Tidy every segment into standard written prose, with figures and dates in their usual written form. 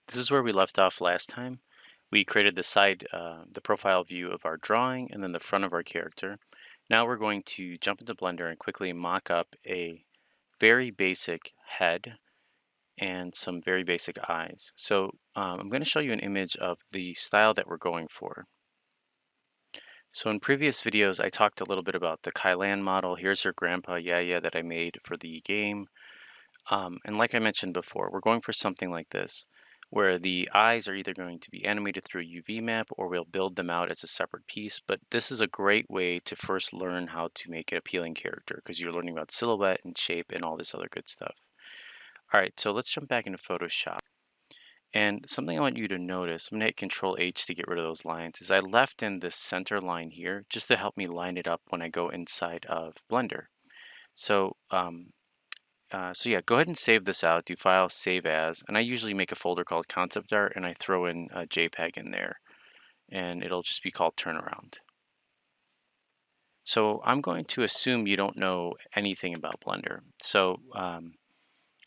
This is where we left off last time. We created the profile view of our drawing and then the front of our character. Now we're going to jump into Blender and quickly mock up a very basic head and some very basic eyes. I'm going to show you an image of the style that we're going for. So in previous videos, I talked a little bit about the Kylan model. Here's her grandpa, Yaya, that I made for the game. And like I mentioned before, we're going for something like this, where the eyes are either going to be animated through a UV map or we'll build them out as a separate piece. But this is a great way to first learn how to make an appealing character because you're learning about silhouette and shape and all this other good stuff. All right, so let's jump back into Photoshop. And something I want you to notice, I'm going to hit Control H to get rid of those lines, is I left in this center line here just to help me line it up when I go inside of Blender. So so yeah, go ahead and save this out, do File, Save As, and I usually make a folder called Concept Art and I throw in a JPEG in there, and it'll just be called Turnaround. So I'm going to assume you don't know anything about Blender.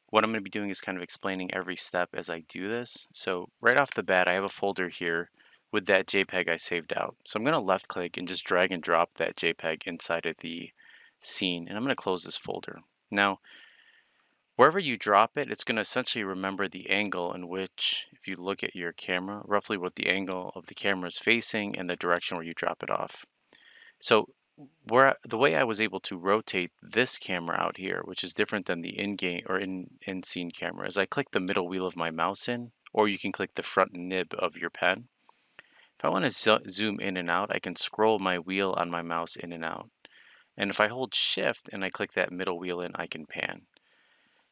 What I'm going to be doing is kind of explaining every step as I do this. So right off the bat, I have a folder here with that JPEG I saved out. So I'm going to left click and just drag and drop that JPEG inside of the scene, and I'm going to close this folder. Now, wherever you drop it, it's going to essentially remember the angle in which, if you look at your camera, roughly what the angle of the camera is facing and the direction where you drop it off. So the way I was able to rotate this camera out here, which is different than the in-game or in-scene camera, is I click the middle wheel of my mouse in, or you can click the front nib of your pen. If I want to zoom in and out, I can scroll my wheel on my mouse in and out. And if I hold shift and I click that middle wheel in, I can pan.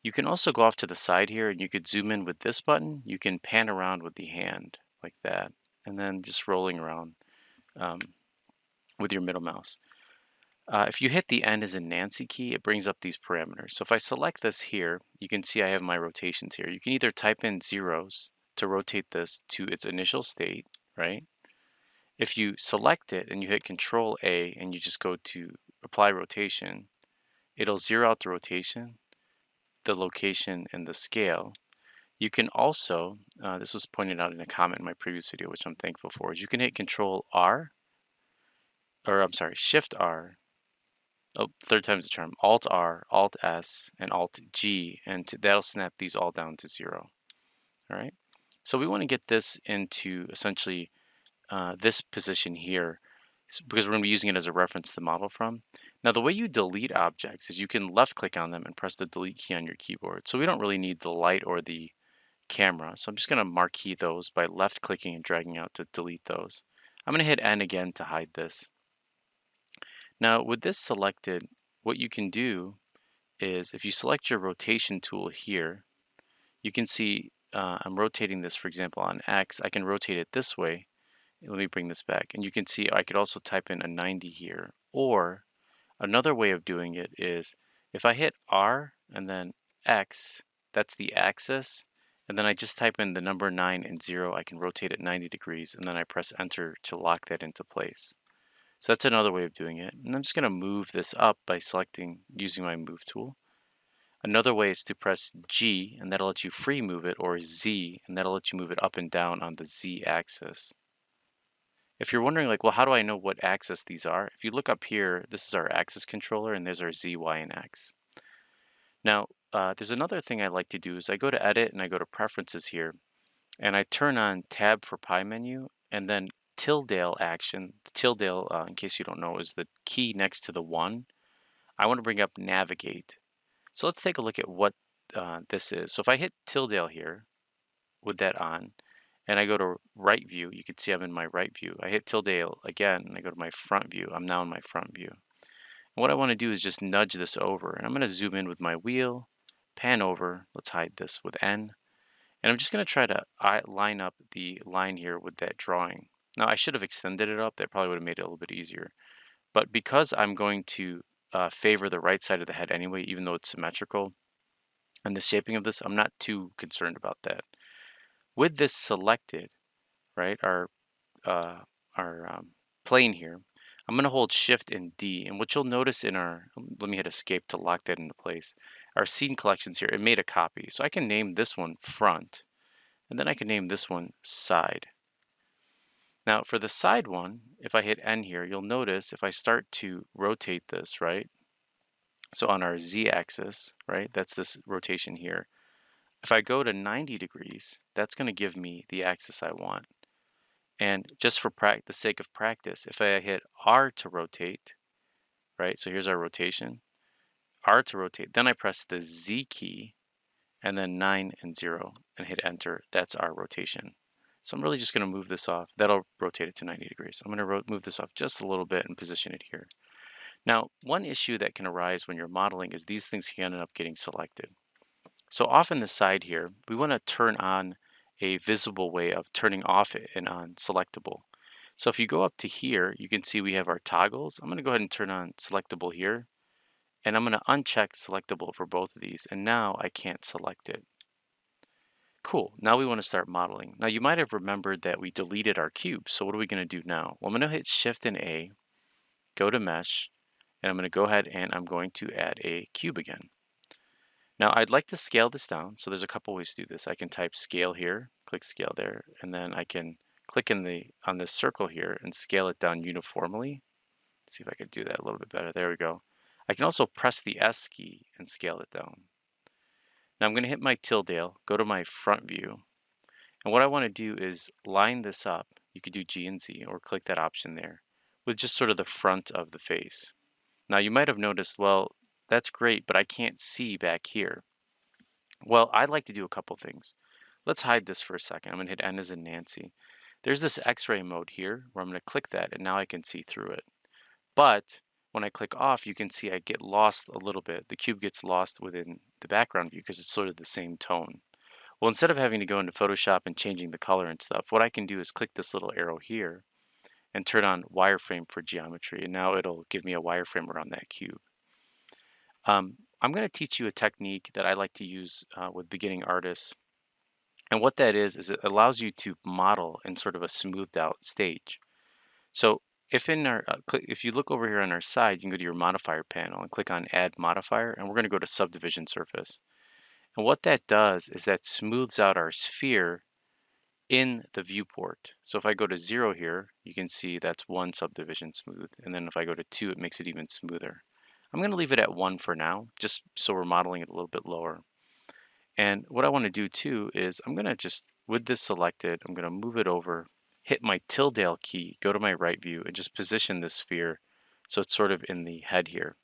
You can also go off to the side here and you could zoom in with this button. You can pan around with the hand like that, and then just rolling around um, with your middle mouse. If you hit the N as in Nancy key, it brings up these parameters. So if I select this here, you can see I have my rotations here. You can either type in zeros to rotate this to its initial state, right? If you select it and you hit Control A and you just go to apply rotation, it'll zero out the rotation, the location, and the scale. You can also, this was pointed out in a comment in my previous video, which I'm thankful for, is you can hit Control R, or I'm sorry, Shift R, oh, third time's the charm, Alt R, Alt S, and Alt G, and that'll snap these all down to 0. All right. So we want to get this into essentially this position here because we're going to be using it as a reference to model from. Now the way you delete objects is you can left click on them and press the delete key on your keyboard. So we don't really need the light or the camera. So I'm just going to marquee those by left clicking and dragging out to delete those. I'm going to hit N again to hide this. Now with this selected, what you can do is if you select your rotation tool here, you can see I'm rotating this, for example, on X. I can rotate it this way. Let me bring this back. And you can see I could also type in a 90 here. Or another way of doing it is if I hit R and then X, that's the axis. And then I just type in the number 9 and 0. I can rotate it 90 degrees. And then I press Enter to lock that into place. So that's another way of doing it. And I'm just going to move this up by using my Move tool. Another way is to press G, and that'll let you free move it, or Z, and that'll let you move it up and down on the Z axis. If you're wondering, like, well, how do I know what axis these are? If you look up here, this is our axis controller, and there's our Z, Y, and X. Now, there's another thing I like to do is I go to Edit, and I go to Preferences here, and I turn on Tab for Pie menu, and then tilde action. The tilde, in case you don't know, is the key next to the 1. I want to bring up Navigate. So let's take a look at what this is. So if I hit tilde here with that on, and I go to right view, you can see I'm in my right view. I hit tilde again, and I go to my front view. I'm now in my front view. And what I want to do is just nudge this over, and I'm going to zoom in with my wheel, pan over. Let's hide this with N. And I'm just going to try to line up the line here with that drawing. Now, I should have extended it up. That probably would have made it a little bit easier. But because I'm going to favor the right side of the head anyway, even though it's symmetrical, and the shaping of this, I'm not too concerned about that. With this selected, right, uh, our plane here, I'm going to hold Shift and D, and what you'll notice in let me hit Escape to lock that into place, our scene collections here, it made a copy. So I can name this one Front, And then I can name this one side. Now for the side one, if I hit N here, you'll notice if I start to rotate this, right? So on our Z axis, right? That's this rotation here. If I go to 90 degrees, that's going to give me the axis I want. And just for the sake of practice, if I hit R to rotate, right? So here's our rotation, R to rotate, then I press the Z key and then 9 and 0 and hit enter. That's our rotation. So I'm really just going to move this off. That'll rotate it to 90 degrees. I'm going to move this off just a little bit and position it here. Now, one issue that can arise when you're modeling is these things can end up getting selected. So off in the side here, we want to turn on a visible way of turning off and on selectable. So if you go up to here, you can see we have our toggles. I'm going to go ahead and turn on selectable here, and I'm going to uncheck selectable for both of these, and now I can't select it. Cool, now we want to start modeling. Now you might have remembered that we deleted our cube, so what are we going to do now? Well, I'm going to hit Shift and A, go to Mesh, and I'm going to go ahead and I'm going to add a cube again. Now I'd like to scale this down, so there's a couple ways to do this. I can type scale here, click scale there, and then I can click on this circle here and scale it down uniformly. Let's see if I could do that a little bit better. There we go. I can also press the S key and scale it down. Now I'm going to hit my tilde, go to my front view, and what I want to do is line this up. You could do G and Z or click that option there with just sort of the front of the face. Now you might have noticed, well, that's great, but I can't see back here. Well, I'd like to do a couple things. Let's hide this for a second. I'm going to hit N as in Nancy. There's this X-ray mode here where I'm going to click that and now I can see through it. But when I click off, you can see I get lost a little bit. The cube gets lost within the background view because it's sort of the same tone. Well, instead of having to go into Photoshop and changing the color and stuff, what I can do is click this little arrow here and turn on wireframe for geometry. And now it'll give me a wireframe around that cube. I'm going to teach you a technique that I like to use with beginning artists. And what that is it allows you to model in sort of a smoothed out stage. So if you look over here on our side, you can go to your modifier panel and click on add modifier, and we're going to go to subdivision surface. And what that does is that smooths out our sphere in the viewport. So if I go to 0 here, you can see that's one subdivision smooth. And then if I go to 2, it makes it even smoother. I'm going to leave it at 1 for now, just so we're modeling it a little bit lower. And what I want to do too is I'm going to just, with this selected, I'm going to move it over, hit my tilde key, go to my right view, and just position this sphere so it's sort of in the head here.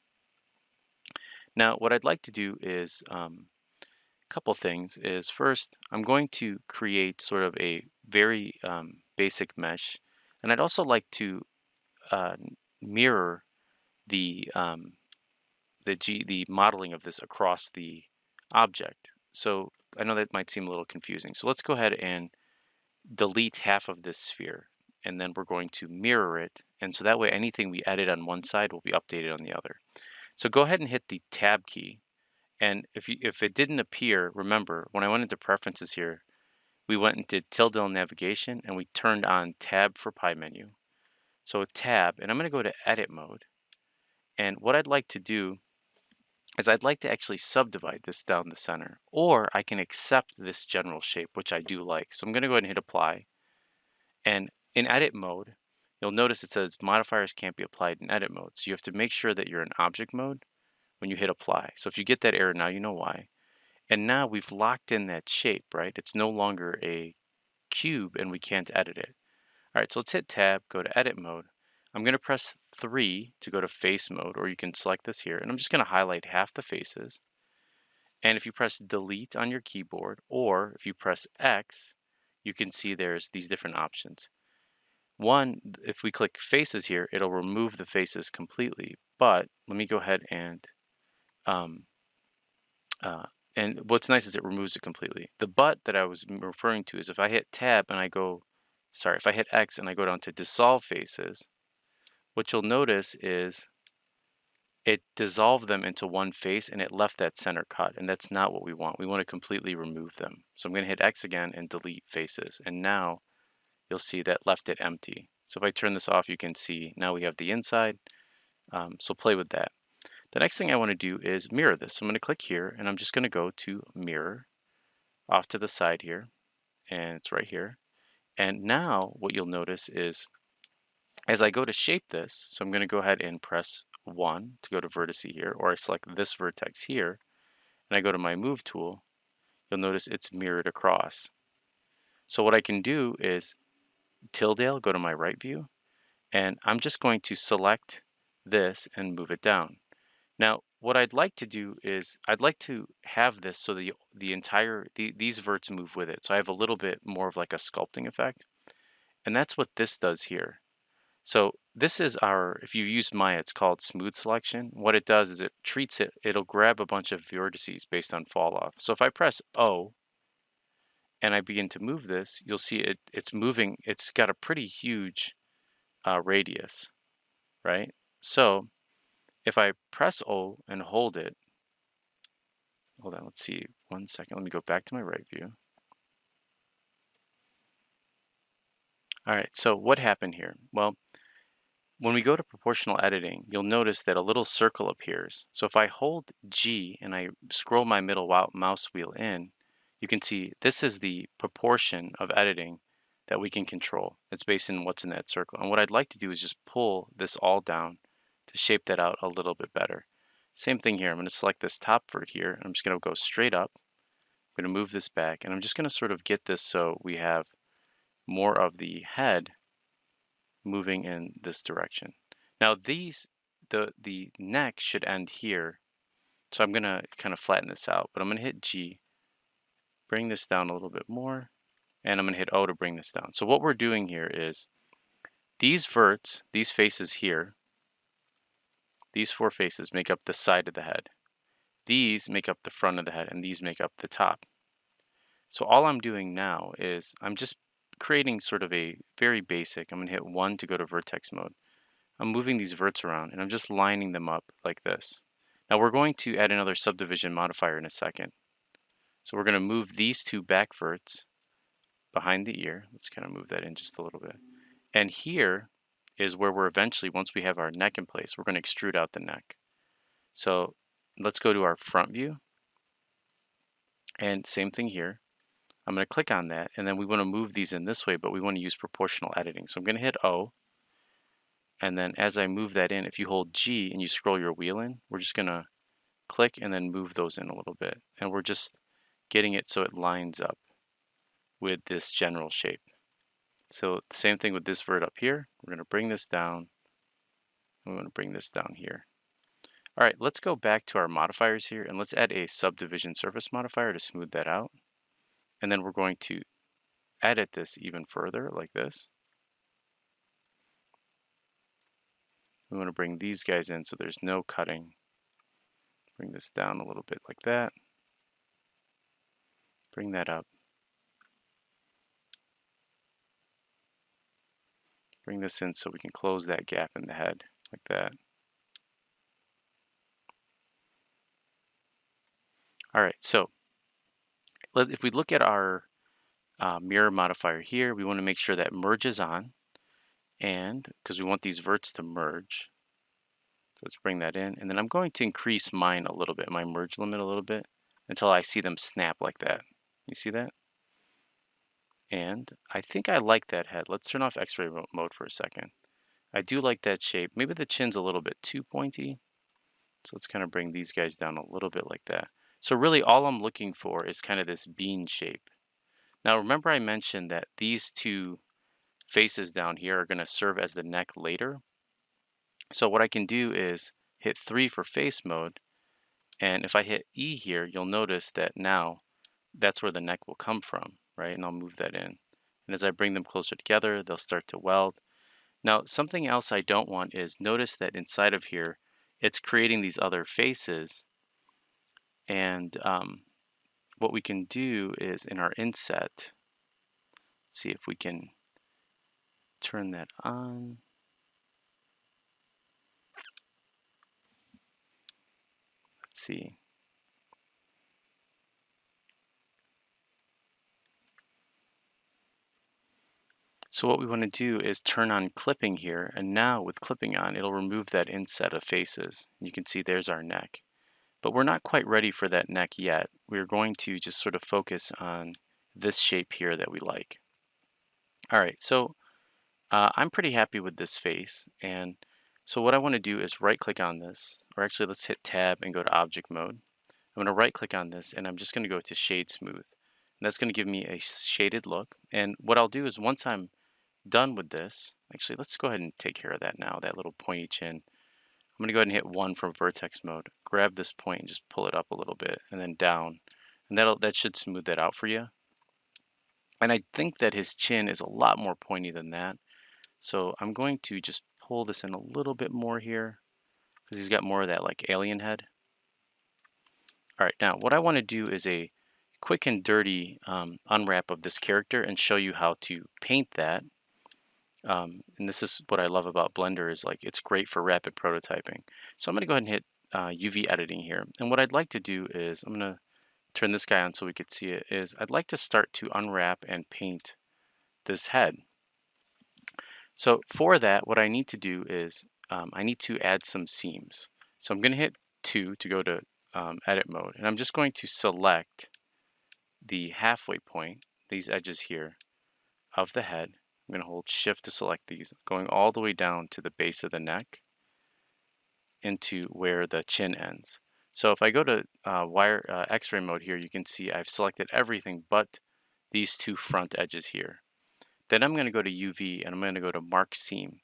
Now, what I'd like to do is a couple things is first, I'm going to create sort of a very basic mesh, and I'd also like to mirror the the modeling of this across the object. So I know that might seem a little confusing. So let's go ahead and delete half of this sphere, and then we're going to mirror it. And so that way anything we edit on one side will be updated on the other. So go ahead and hit the tab key. And if it didn't appear, remember, when I went into preferences here, we went and did tilde navigation, and we turned on tab for pie menu. So tab, and I'm going to go to edit mode. And what I'd like to do is I'd like to actually subdivide this down the center, or I can accept this general shape, which I do like. So I'm going to go ahead and hit apply. And in edit mode, you'll notice it says modifiers can't be applied in edit mode. So you have to make sure that you're in object mode when you hit apply. So if you get that error now, you know why. And now we've locked in that shape, right? It's no longer a cube and we can't edit it. All right, so let's hit tab, go to edit mode. I'm going to press 3 to go to face mode, or you can select this here. And I'm just going to highlight half the faces. And if you press delete on your keyboard, or if you press X, you can see there's these different options. One, if we click faces here, it'll remove the faces completely. But let me go ahead um, and what's nice is it removes it completely. The but that I was referring to is if I hit tab and if I hit X and I go down to dissolve faces, what you'll notice is it dissolved them into one face and it left that center cut, and that's not what we want. We want to completely remove them. So I'm going to hit X again and delete faces, and now you'll see that left it empty. So if I turn this off, you can see now we have the inside. So play with that. The next thing I want to do is mirror this. So I'm going to click here, and I'm just going to go to mirror off to the side here. and it's right here. And now what you'll notice is as I go to shape this, so I'm going to go ahead and press 1 to go to vertice here, or I select this vertex here, and I go to my move tool, you'll notice it's mirrored across. So what I can do is tilde, go to my right view, and I'm just going to select this and move it down. Now, what I'd like to do is I'd like to have this so these verts move with it. So I have a little bit more of like a sculpting effect. And that's what this does here. So this is if you use Maya, it's called smooth selection. What it does is it'll grab a bunch of vertices based on fall off. So if I press O and I begin to move this, you'll see it's moving. It's got a pretty huge radius, right? So if I press O and hold it, hold on, let's see, 1 second. Let me go back to my right view. All right, so what happened here? Well, when we go to proportional editing, you'll notice that a little circle appears. So if I hold G and I scroll my middle mouse wheel in, you can see this is the proportion of editing that we can control. It's based on what's in that circle. And what I'd like to do is just pull this all down to shape that out a little bit better. Same thing here. I'm going to select this top vert here, and I'm just going to go straight up. I'm going to move this back, and I'm just going to sort of get this so we have more of the head moving in this direction. Now the neck should end here. So I'm gonna kind of flatten this out, but I'm gonna hit G, bring this down a little bit more, and I'm gonna hit O to bring this down. So what we're doing here is these verts, these faces here, these 4 faces make up the side of the head. These make up the front of the head, and these make up the top. So all I'm doing now is I'm just creating sort of a very basic, I'm gonna hit 1 to go to vertex mode. I'm moving these verts around and I'm just lining them up like this. Now we're going to add another subdivision modifier in a second. So we're going to move these 2 back verts behind the ear. Let's kind of move that in just a little bit. And here is where we're eventually, once we have our neck in place, we're going to extrude out the neck. So let's go to our front view. And same thing here. I'm going to click on that, and then we want to move these in this way, but we want to use proportional editing. So I'm going to hit O. And then as I move that in, if you hold G and you scroll your wheel in, we're just going to click and then move those in a little bit. And we're just getting it so it lines up with this general shape. So the same thing with this vert up here. We're going to bring this down. And we're going to bring this down here. All right, let's go back to our modifiers here and let's add a subdivision surface modifier to smooth that out. And then we're going to edit this even further like this. We want to bring these guys in so there's no cutting. Bring this down a little bit like that. Bring that up. Bring this in so we can close that gap in the head like that. All right, so if we look at our mirror modifier here, we want to make sure that merge is on, and because we want these verts to merge. So let's bring that in, and then I'm going to increase mine a little bit, my merge limit a little bit, until I see them snap like that. You see that? And I think I like that head. Let's turn off X-ray mode for a second. I do like that shape. Maybe the chin's a little bit too pointy. So let's kind of bring these guys down a little bit like that. So really all I'm looking for is kind of this bean shape. Now remember I mentioned that these 2 faces down here are going to serve as the neck later. So what I can do is hit 3 for face mode, and if I hit E here, you'll notice that now that's where the neck will come from, right? And I'll move that in. And as I bring them closer together, they'll start to weld. Now something else I don't want is notice that inside of here, it's creating these other faces. And what we can do is in our inset, let's see if we can turn that on. Let's see. So what we want to do is turn on clipping here, and now with clipping on, it'll remove that inset of faces. You can see there's our neck. But we're not quite ready for that neck yet. We're going to just sort of focus on, this shape here that we like. All right, so I'm pretty happy with this face. And so what I want to do is right click on this, or actually let's hit tab and go to object mode. I'm going to right click on this and I'm just going to go to shade smooth. And that's going to give me a shaded look. And what I'll do is once I'm done with this, actually let's go ahead and take care of that now, that little pointy chin. I'm going to go ahead and hit 1 from vertex mode. Grab this point and just pull it up a little bit and then down. And that should smooth that out for you. And I think that his chin is a lot more pointy than that. So I'm going to just pull this in a little bit more here because he's got more of that like alien head. All right, now what I want to do is a quick and dirty unwrap of this character and show you how to paint that. And this is what I love about Blender is like it's great for rapid prototyping. So I'm going to go ahead and hit UV editing here. And what I'd like to do is I'm going to turn this guy on so we could see it. Is I'd like to start to unwrap and paint this head. So for that, what I need to do is I need to add some seams. So I'm going to hit 2 to go to edit mode. And I'm just going to select the halfway point, these edges here, of the head. I'm going to hold shift to select these, going all the way down to the base of the neck into where the chin ends. So if I go to X-ray mode here, you can see I've selected everything but these 2 front edges here. Then I'm going to go to UV and I'm going to go to mark seam.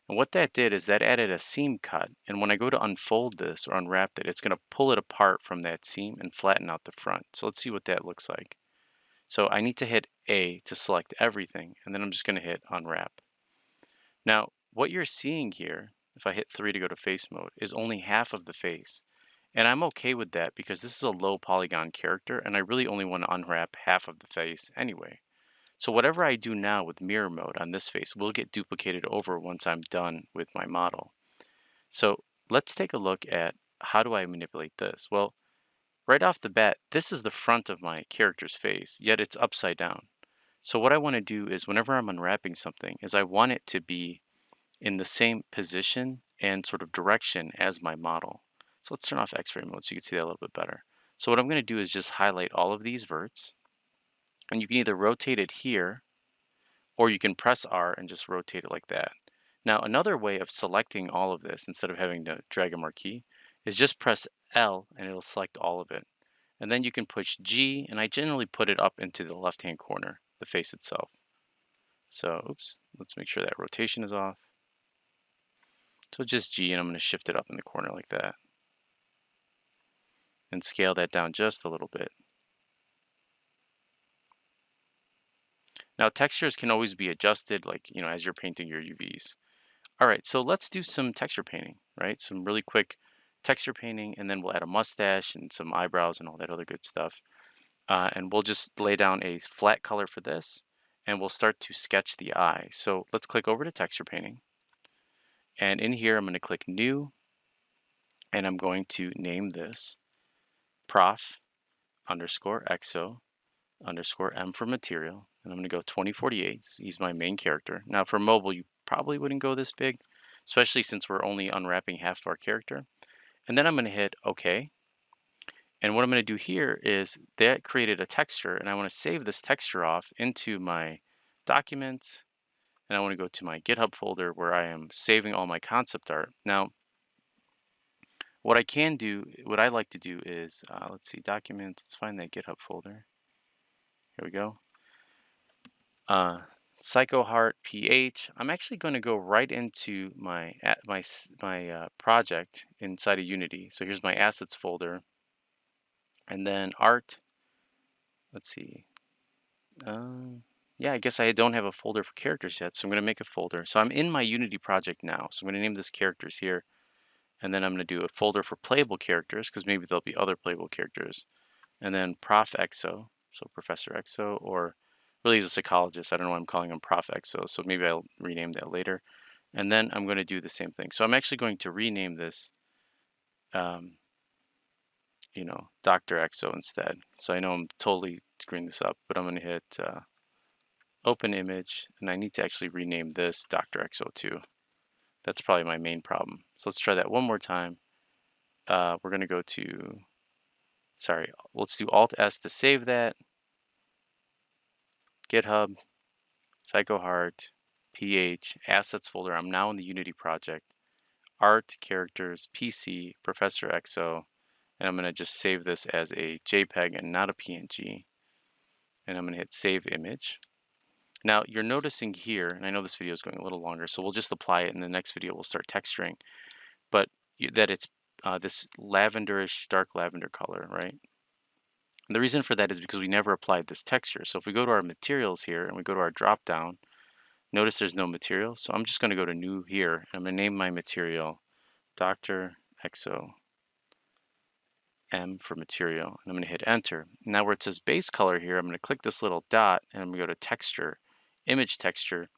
And what that did is that added a seam cut. And when I go to unfold this or unwrap it, it's going to pull it apart from that seam and flatten out the front. So let's see what that looks like. So I need to hit A to select everything, and then I'm just going to hit unwrap. Now, what you're seeing here, if I hit 3 to go to face mode, is only half of the face. And I'm okay with that because this is a low polygon character, and I really only want to unwrap half of the face anyway. So whatever I do now with mirror mode on this face will get duplicated over once I'm done with my model. So let's take a look at how do I manipulate this. Well, right off the bat, this is the front of my character's face, yet it's upside down. So what I want to do is whenever I'm unwrapping something is I want it to be in the same position and sort of direction as my model. So let's turn off X-ray mode so you can see that a little bit better. So what I'm going to do is just highlight all of these verts, and you can either rotate it here or you can press R and just rotate it like that. Now another way of selecting all of this instead of having to drag a marquee is just press L and it'll select all of it. And then you can push G, and I generally put it up into the left-hand corner, the face itself. So, oops, let's make sure that rotation is off. So just G, and I'm going to shift it up in the corner like that. And scale that down just a little bit. Now textures can always be adjusted, like, as you're painting your UVs. All right, so let's do some texture painting, right? Some really quick texture painting, and then we'll add a mustache and some eyebrows and all that other good stuff. And we'll just lay down a flat color for this, and we'll start to sketch the eye. So let's click over to texture painting. And in here, I'm going to click new, and I'm going to name this prof underscore exo underscore M for material. And I'm going to go 2048. He's my main character. Now for mobile, you probably wouldn't go this big, especially since we're only unwrapping half of our character. And then I'm going to hit OK. And what I'm going to do here is that created a texture, and I want to save this texture off into my documents, and I want to go to my GitHub folder where I am saving all my concept art. Now, what I like to do is, let's see, documents, let's find that GitHub folder. Here we go. Psycho Heart PH. I'm actually going to go right into my project inside of Unity. So here's my assets folder, and then art. Let's see. Yeah, I guess I don't have a folder for characters yet, so I'm going to make a folder. So I'm in my Unity project now, so I'm going to name this characters here, and then I'm going to do a folder for playable characters, because maybe there'll be other playable characters, and then Prof Exo, so Professor Exo, or really he's a psychologist. I don't know why I'm calling him Prof Exo, so maybe I'll rename that later. And then I'm going to do the same thing. So I'm actually going to rename this, Dr. Exo instead. So I know I'm totally screwing this up, but I'm going to hit open image, and I need to actually rename this Dr. Exo2. That's probably my main problem. So let's try that one more time. We're going to go to, let's do Alt S to save that. GitHub, PsychoHeart, PH, Assets folder. I'm now in the Unity project. Art, Characters, PC, Professor XO, and I'm going to just save this as a JPEG and not a PNG. And I'm going to hit Save Image. Now you're noticing here, and I know this video is going a little longer, so we'll just apply it in the next video. We'll start texturing, but that it's this lavenderish, dark lavender color, right? And the reason for that is because we never applied this texture. So if we go to our materials here and we go to our drop down, notice there's no material. So I'm just going to go to new here, and I'm going to name my material Dr. Exo M for material, and I'm going to hit enter. Now where it says base color here, I'm going to click this little dot and I'm going to go to texture, image texture,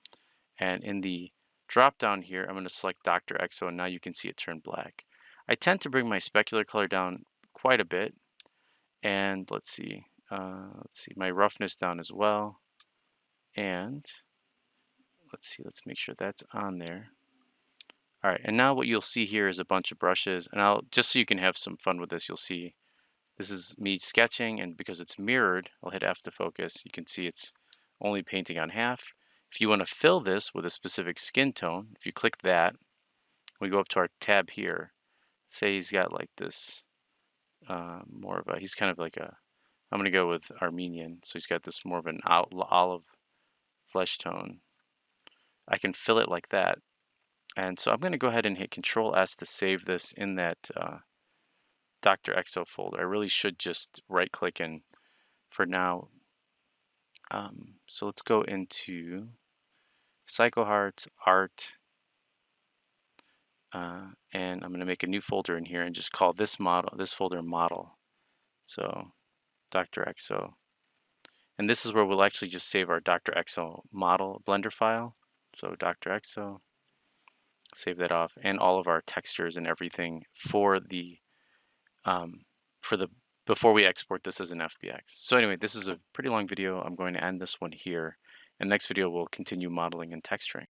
and in the drop down here, I'm going to select Dr. Exo, and now you can see it turn black. I tend to bring my specular color down quite a bit, and let's see my roughness down as well, and let's make sure that's on there. All right, and now what you'll see here is a bunch of brushes, and I'll just so you can have some fun with this, you'll see this is me sketching, and because it's mirrored, I'll hit F to focus. You can see it's only painting on half. If you want to fill this with a specific skin tone, if you click that, we go up to our tab here. Say he's got like this more of a, he's kind of like a, I'm going to go with Armenian, so he's got this more of an olive flesh tone. I can fill it like that. And so I'm going to go ahead and hit Control S to save this in that Dr. Exo folder. I really should just right click and for now. So let's go into PsychoHeart, Art, and I'm going to make a new folder in here and just call this folder model. So Dr. Exo. And this is where we'll actually just save our Dr. Exo model Blender file. So Dr. Exo, save that off, and all of our textures and everything for the before we export this as an FBX. So anyway, this is a pretty long video. I'm going to end this one here, and next video we'll continue modeling and texturing.